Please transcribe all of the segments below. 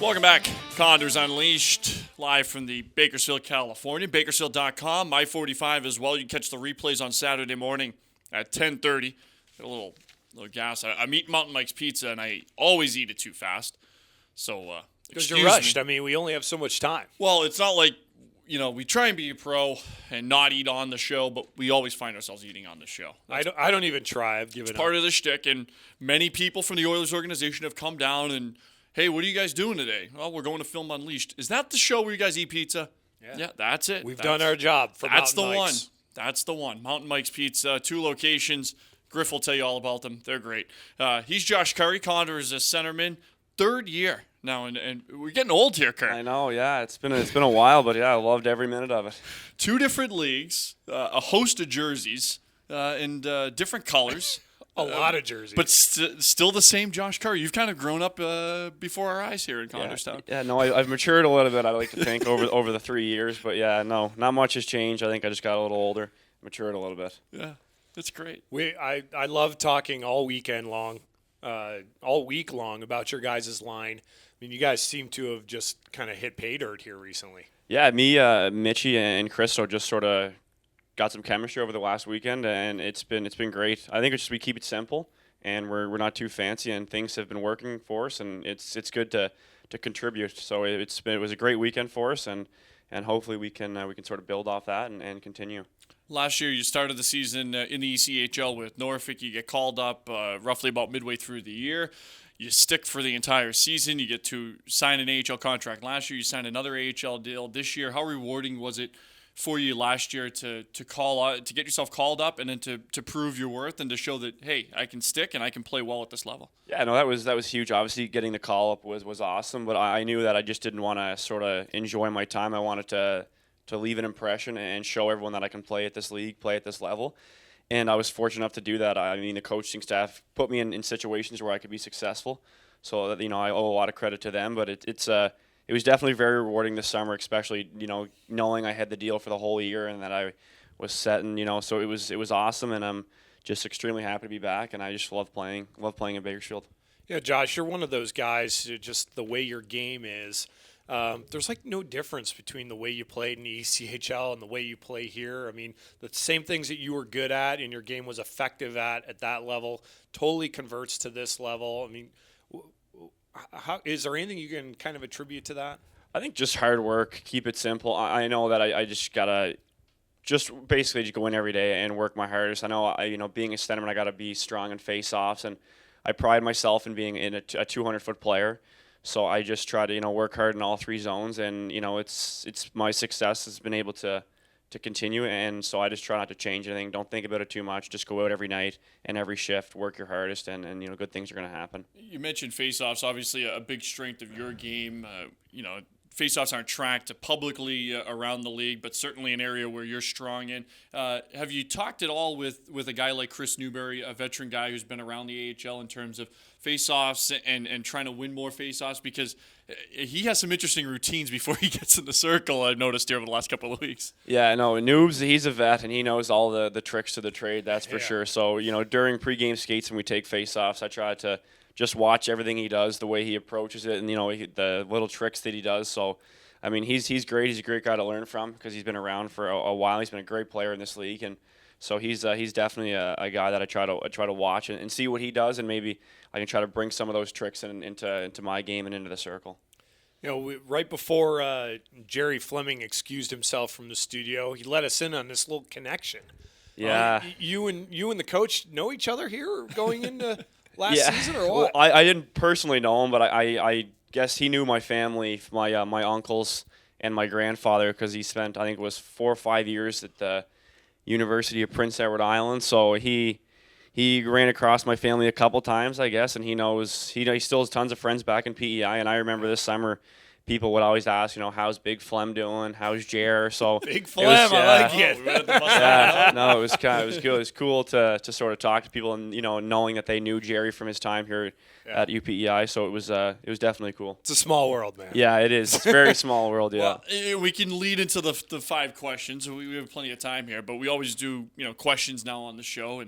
Welcome back. Condors Unleashed, live from the Bakersfield, California. Bakersfield.com, My45 as well. You can catch the replays on Saturday morning at 10:30. Get a little gas. I'm eating Mountain Mike's Pizza, and I always eat it too fast. So, because you're rushed. I mean, we only have so much time. Well, it's not like, we try and be a pro and not eat on the show, but we always find ourselves eating on the show. I don't even try. I've given up. It's part of the shtick, and many people from the Oilers organization have come down and, hey, what are you guys doing today? Well, we're going to film Unleashed. Is that the show where you guys eat pizza? Yeah, that's it. We've done our job for Mountain Mike's. That's the one. That's the one. Mountain Mike's Pizza, 2 locations. Griff will tell you all about them. They're great. He's Josh Currie, Condors as centerman, 3rd year now, and we're getting old here, Kurt. I know, yeah. It's been a while, but yeah, I loved every minute of it. 2 different leagues, a host of jerseys, and different colors. A lot of jerseys. But still the same Josh Currie. You've kind of grown up before our eyes here in Condorstown. Yeah, no, I've matured a little bit, I like to think, over the 3 years. But, yeah, no, not much has changed. I think I just got a little older, matured a little bit. Yeah, that's great. I love talking all week long about your guys' line. I mean, you guys seem to have just kind of hit pay dirt here recently. Yeah, me, Mitchie, and Christo just sort of got some chemistry over the last weekend, and it's been great. I think it's just we keep it simple, and we're not too fancy, and things have been working for us, and it's good to contribute. So it was a great weekend for us, and hopefully we can sort of build off that and continue. Last year, you started the season in the ECHL with Norfolk. You get called up roughly about midway through the year. You stick for the entire season. You get to sign an AHL contract last year. You signed another AHL deal this year. How rewarding was it for you last year to call out, to get yourself called up, and then to prove your worth and to show that, hey, I can stick and I can play well at this level? Yeah, no, that was huge. Obviously, getting the call up was awesome, but I knew that I just didn't want to sort of enjoy my time. I wanted to leave an impression and show everyone that I can play at this league, play at this level. And I was fortunate enough to do that. I mean, the coaching staff put me in situations where I could be successful. So that, I owe a lot of credit to them. But it was definitely very rewarding this summer, especially, knowing I had the deal for the whole year and that I was set. And, so it was awesome. And I'm just extremely happy to be back. And I just love playing in Bakersfield. Yeah, Josh, you're one of those guys, just the way your game is. There's no difference between the way you played in the ECHL and the way you play here. I mean, the same things that you were good at and your game was effective at that level totally converts to this level. I mean, is there anything you can kind of attribute to that? I think just hard work, keep it simple. I know that I just got to just basically just go in every day and work my hardest. I know, being a centerman, I got to be strong in face-offs, and I pride myself in being a 200-foot player. So I just try to, work hard in all 3 zones, and, it's my success has been able to continue, and so I just try not to change anything. Don't think about it too much. Just go out every night and every shift, work your hardest, and good things are going to happen. You mentioned face-offs, obviously a big strength of your game. Face-offs aren't tracked publicly around the league, but certainly an area where you're strong in. Have you talked at all with a guy like Chris Newberry, a veteran guy who's been around the AHL in terms of face-offs and trying to win more face-offs? Because he has some interesting routines before he gets in the circle, I've noticed here over the last couple of weeks. Yeah, no, Noobs, he's a vet, and he knows all the tricks to the trade, that's for sure. So, during pregame skates when we take face-offs, I try to just watch everything he does, the way he approaches it, and, the little tricks that he does. So, I mean, he's great. He's a great guy to learn from because he's been around for a while. He's been a great player in this league, and so he's definitely a guy that I try to watch and see what he does, and maybe I can try to bring some of those tricks into my game and into the circle. Right before Jerry Fleming excused himself from the studio, he let us in on this little connection. Yeah. You and the coach know each other here going into last season or what? Well, I didn't personally know him, but I guess he knew my family, my uncles and my grandfather, because he spent, I think it was 4 or 5 years at the University of Prince Edward Island. So he ran across my family a couple times, I guess, and he still has tons of friends back in PEI. And I remember this summer, people would always ask, how's Big Flem doing? How's Jer? So Big Flem, I like it. No, it was good. It was cool to sort of talk to people, and knowing that they knew Jerry from his time here at UPEI. So it was definitely cool. It's a small world, man. Yeah, it is. It's a very small world. Yeah. Well, we can lead into the 5 questions. We have plenty of time here, but we always do questions now on the show,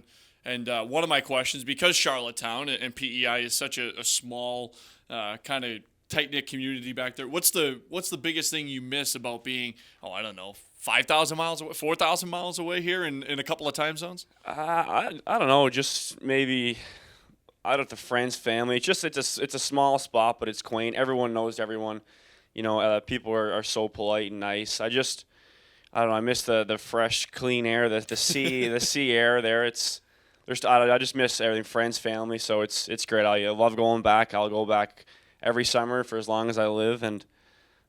and one of my questions, because Charlottetown and PEI is such a small kind of tight-knit community back there. What's the biggest thing you miss about being, 5,000 miles away, 4,000 miles away here in a couple of time zones? I don't know, just maybe I don't know, the friends, family. It's a small spot, but it's quaint. Everyone knows everyone. People are so polite and nice. I don't know. I miss the fresh, clean air, the sea air there. I just miss everything, friends, family. So it's great. I love going back. I'll go back every summer for as long as I live, and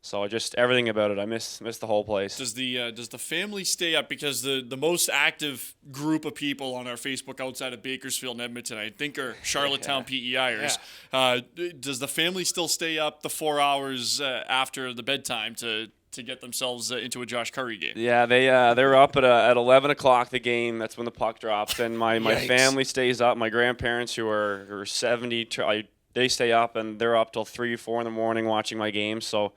so just everything about it. I miss the whole place. Does the family stay up? Because the most active group of people on our Facebook outside of Bakersfield and Edmonton, I think, are Charlottetown PEIers. Does the family still stay up the 4 hours after the bedtime to get themselves into a Josh Currie game? Yeah, they're up at 11 o'clock the game. That's when the puck drops, and my family stays up. My grandparents who are 70, they stay up, and they're up till 3 or 4 in the morning watching my games. So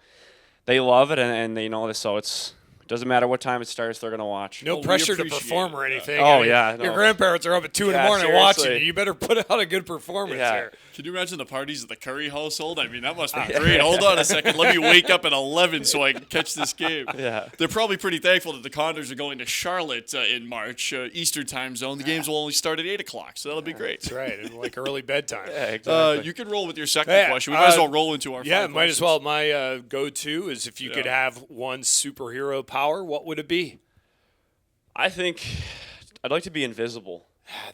they love it, and they know this. So it doesn't matter what time it starts, they're going to watch. No pressure to perform or anything. Oh, yeah. Your grandparents are up at 2 in the morning watching you. You better put out a good performance here. Can you imagine the parties at the Currie household? I mean, that must be great. Hold on a second. Let me wake up at 11 so I can catch this game. Yeah. They're probably pretty thankful that the Condors are going to Charlotte in March, Eastern time zone. The games will only start at 8 o'clock, so that'll be great. That's right, and like early bedtime. Yeah, exactly. You can roll with your second question. We might as well roll into our Yeah, five might as questions. well. My go-to is if you could have one superhero power, what would it be? I think I'd like to be invisible.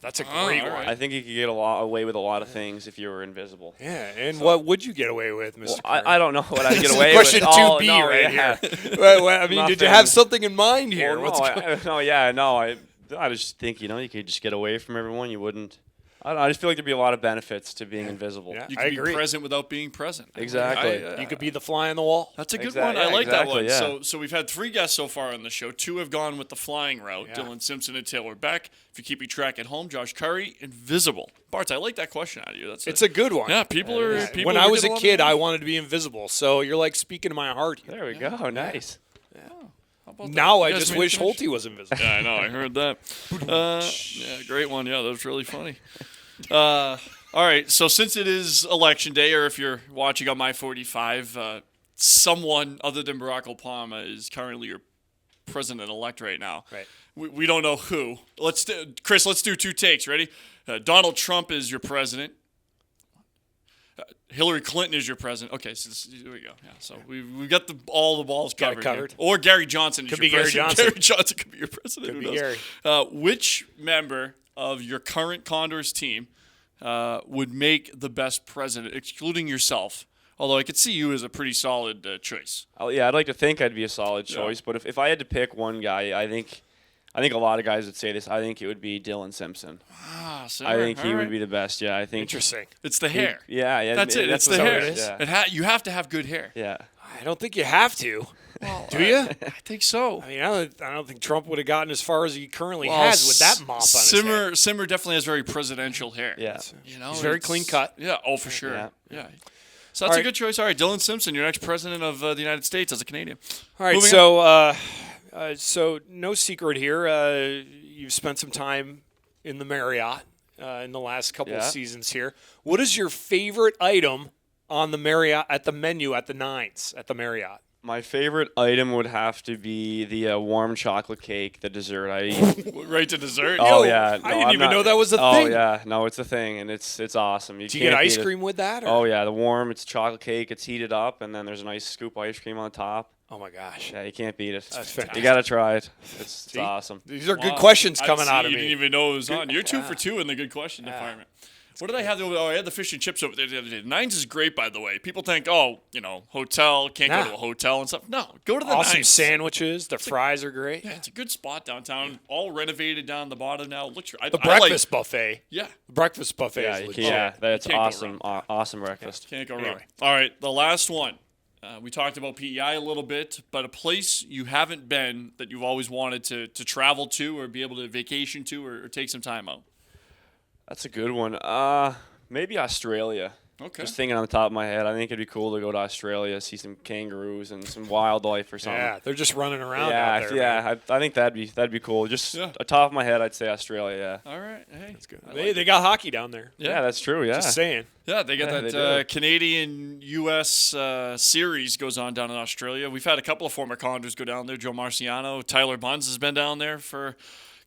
That's a great one. I think you could get away with a lot of things if you were invisible. Yeah, and what would you get away with, Mr. Currie? I don't know what I'd get away Question with. Question 2B right here. I mean, did you have something in mind here? Well, I just think, you could just get away from everyone. You wouldn't. I just feel like there'd be a lot of benefits to being invisible. You can be present without being present. Exactly. You could be the fly on the wall. That's a good one. I like that one. Yeah. So we've had 3 guests so far on the show. 2 have gone with the flying route, Dylan Simpson and Taylor Beck. If you keep your track at home, Josh Currie, invisible. Bart, I like that question out of you. It's a good one. Yeah, people are. When I was a kid, I wanted to be invisible. So you're like speaking to my heart here. There we go. Nice. Now I just wish Holtby was invisible. Yeah, I know. I heard that. Great one. Yeah, that was really funny. All right. So since it is election day, or if you're watching on My 45, someone other than Barack Obama is currently your president-elect right now. Right. We don't know who. Chris, let's do 2 takes. Ready? Donald Trump is your president. Hillary Clinton is your president. Okay, so here we go. Yeah, so we've got all the balls covered. Here. Or Gary Johnson is your president. Gary Johnson could be your president. Could be Gary. Which member of your current Condors team would make the best president, excluding yourself? Although I could see you as a pretty solid choice. I'd like to think I'd be a solid choice, but if I had to pick one guy, I think a lot of guys would say this. I think it would be Dylan Simpson. I think he would be the best. Yeah, I think. Interesting. It's the hair. Yeah. That's it. It's the hair. It is. Yeah. You have to have good hair. Yeah. I don't think you have to. Well, do you? I think so. I mean, I don't think Trump would have gotten as far as he currently has with that mop on his head. Simmer definitely has very presidential hair. Yeah. He's very clean cut. Yeah. Oh, for sure. Yeah. So that's a good choice. All right, Dylan Simpson, your next president of the United States as a Canadian. All right. So no secret here. You've spent some time in the Marriott in the last couple of seasons here. What is your favorite item on the Marriott at the menu at the Nines at the Marriott? My favorite item would have to be the warm chocolate cake, the dessert. Right to dessert? Oh, yeah. No, I didn't even know that was a thing. Oh, yeah. No, it's a thing, and it's awesome. Do you get ice cream with that? Or? Oh, yeah. The warm, it's chocolate cake. It's heated up, and then there's a nice scoop of ice cream on top. Oh, my gosh. Yeah, you can't beat it. That's fantastic. You got to try it. It's awesome. These are good questions coming out of me. You didn't even know it was on. You're 2 for 2 in the good question department. What did I have? I had the fish and chips over there the other day. Nines is great, by the way. People think, hotel, can't go to a hotel and stuff. No, go to the Awesome Nines. Sandwiches. The fries are great. Yeah, it's a good spot downtown. All renovated down the bottom now. The breakfast buffet. Yeah. The breakfast buffet is legit. Yeah, that's awesome. Awesome breakfast. Can't go wrong. All right, the last one. We talked about PEI a little bit, but a place you haven't been that you've always wanted to travel to or be able to vacation to or take some time out. That's a good one. Maybe Australia. Okay. Just thinking on the top of my head, I think it'd be cool to go to Australia, see some kangaroos and some wildlife or something. Yeah, they're just running around out there. Yeah. I think that'd be cool. Just on top of my head, I'd say Australia. Yeah. All right. Hey, That's good. They got hockey down there. Yeah, that's true. Yeah. Just saying. Yeah, they got Yeah, that they do. Canadian-U.S. Series goes on down in Australia. We've had a couple of former Condors go down there. Joe Marciano, Tyler Bunz has been down there for a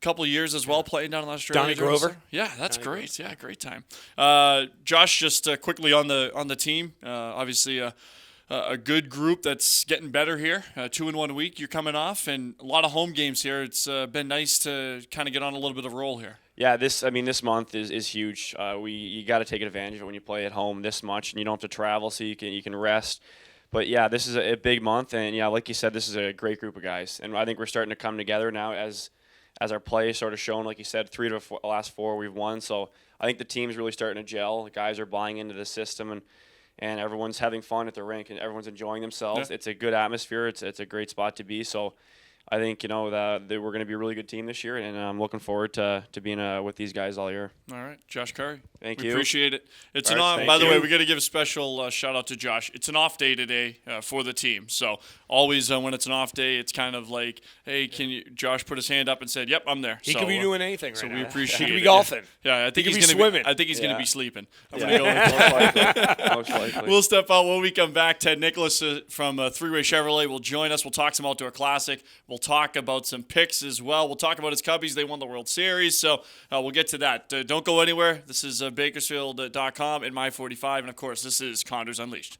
couple of years as well, playing down in Australia. Donnie Grover? Yeah, that's Donnie great. Yeah, great time. Josh, just quickly on the team, obviously a good group that's getting better here. 2 in 1 week, you're coming off, and a lot of home games here. It's been nice to kind of get on a little bit of a roll here. Yeah, this month is huge. You got to take advantage of it when you play at home this much, and you don't have to travel, so you can rest. But yeah, this is a big month, and yeah, like you said, this is a great group of guys, and I think we're starting to come together now as our play is sort of shown. Like you said, 3 to the last 4 we've won, so I think the team's really starting to gel. The guys are buying into the system, and everyone's having fun at the rink, and everyone's enjoying themselves. Yeah. It's a good atmosphere. It's a great spot to be. So I think that we're going to be a really good team this year, and I'm looking forward to being with these guys all year. All right, Josh Currie. Thank we you. appreciate it. It's All an right, off. thank By the you. way, we got to give a special shout out to Josh. It's an off day today for the team. So always when it's an off day, it's kind of like, hey, can you? Josh put his hand up and said, "Yep, I'm there." He could be doing anything right so now. we appreciate He could it. be golfing. Yeah, I think He could he's be gonna swimming. I think he's gonna Yeah. be sleeping. I'm Yeah. gonna go with Most likely. We'll step out when we come back. Ted Nicholas from Three-Way Chevrolet will join us. We'll talk some Outdoor Classic. We'll talk about some picks as well. We'll talk about his Cubbies. They won the World Series, so we'll get to that. Don't go anywhere. This is Bakersfield.com and My45, and of course, this is Condors Unleashed.